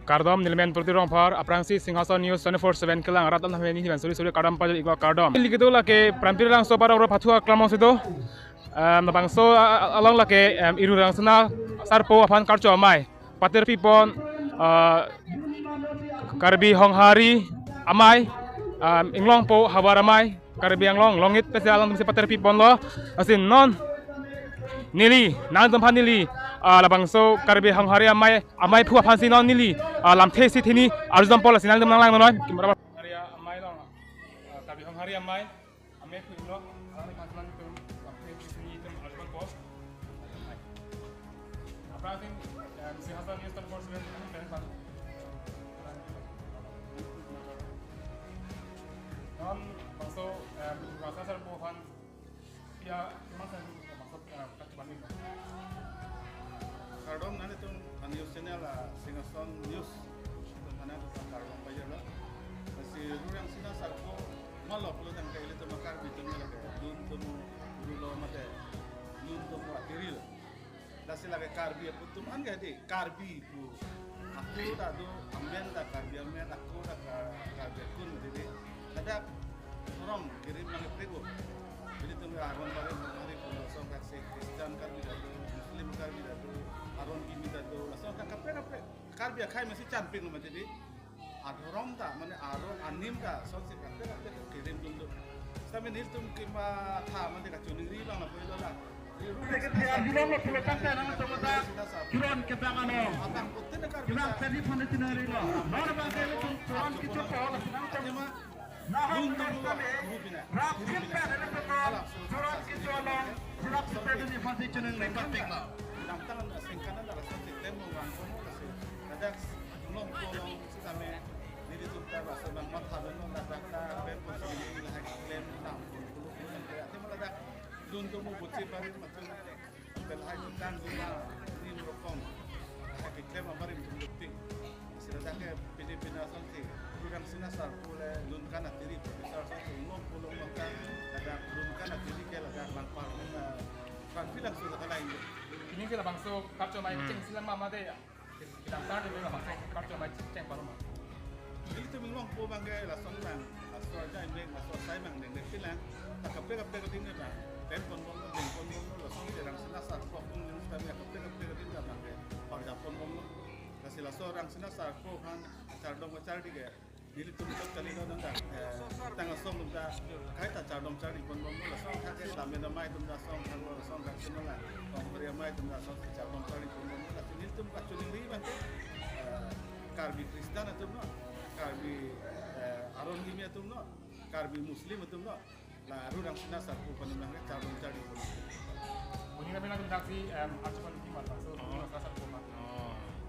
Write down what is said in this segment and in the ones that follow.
Kardom nilmen purti rongphar aprangsi Singhasan News 24/7 kelang ratam na hmeni hiban suri kardom pajal igwa kardom ligido lake prampir lang so parang ro phathua klamong sido nabangso along lake iru rang sana sarpo afan karcho amai pater pipon karbi honghari amai inglong po habar amai karbi anglong longit pese alang tumsi pater pipon lo asin non nili nang tempat nili labangso karbi hanghari amai phua phansi non nili lam thesi thini arzam pola sinal dem nang noi kimra haria amai long karbi hanghari amai ame phu no ami phansan tum lam thesi thini tem arzam po apratin si hasan yes tan force ben pan non bangso rasa sar po phan ya masan Kardom nanti tuh news channel lah Singhasan News tuh mana tuh kardom aja lah masih orang sini sarko malah kalau yang kayak itu makar itu malah kayak dun tuh dulu mate dun tuh akhiri lah dasar lagi karbi aku tuh an gak deh karbi itu aku dah tuh amben dah karbi amben aku dah karbi aku jadi ada orang kirim lagi prego jadi tuh arwan bareng hari kalau soal kasih Kristen karbi dah Muslim karbi dah aron gini dado langsung tak kape karbi akai masih camping nama jadi adorom tak mana aron anim tak so sih kape kirim dulu sampai nih tuh kima tha mana kacuning ribang lah boleh lah Bilang lo pulau kanta nama semua kiron kebangan lo. Abang putih nak karbi Bilang tadi pandai tinari lo. Mana bangkai lo kiron kita pola senang aja mah nah rapin kan ada betul kiron kita lo. Jelas kita ini pandai ceneng naik penting lo. Tangan singkaran adalah satu temu rangkum kasih ada belum tolong kami diri kita rasa bang mata dan nong data bepos ini lah klaim enam puluh sampai ada malah ada untuk mau buat baru macam belai tentang guna ini merupakan klaim apa yang bukti sudah ke PDP nasional sih kurang sinasar pula lunkan atiri besar satu 60 makan ada lunkan atiri kalau ada langpar kan bilang sudah lain ini sila bangso kapcho mai ceng sila mama de kita tar de bangso kapcho mai ceng paru ma ini tuh memang po bangga la son bang asal aja ini asal saya bang dengan filan tak kape tinggal bang telepon bom la son jarang sinasar po pun ini kami kape tinggal bang pada pon bom kasih la seorang sinasar po kan cardong diga dili tuh kali nang tangga som dah kai ta cardong cari pon bom la son kake dame na mai tum da son kan la son kan sinala Korea mai tum da son cardong cari pon bom la ini tuh kacuning riban karbi Kristen atau no karbi aron gimi atau no karbi Muslim atau no la rurang sina sarpu panimang cardong cari pon bunyi kami nak taksi acuan di mana bangso rasa sar po ma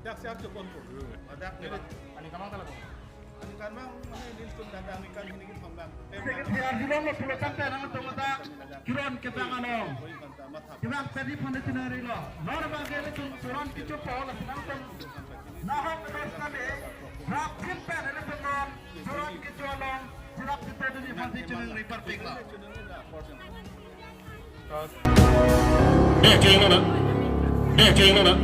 dak siap pon po ada ani kamang talaga ani kan mang mana ini tuh dadang ikan ini gitu pembang bilang lo pulau kanta nama semua kiron kebangan lo. Bilang tadi pandai tinari lo. Mana bangkai lo kiron kita pola senang tem. Nah terus kami rapin kan ada betul kiron kita lo. Jelas kita ini pandai ceneng ribar pik lo. Jangan nak.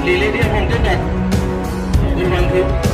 Lili dia mungkin dah. Urban tu.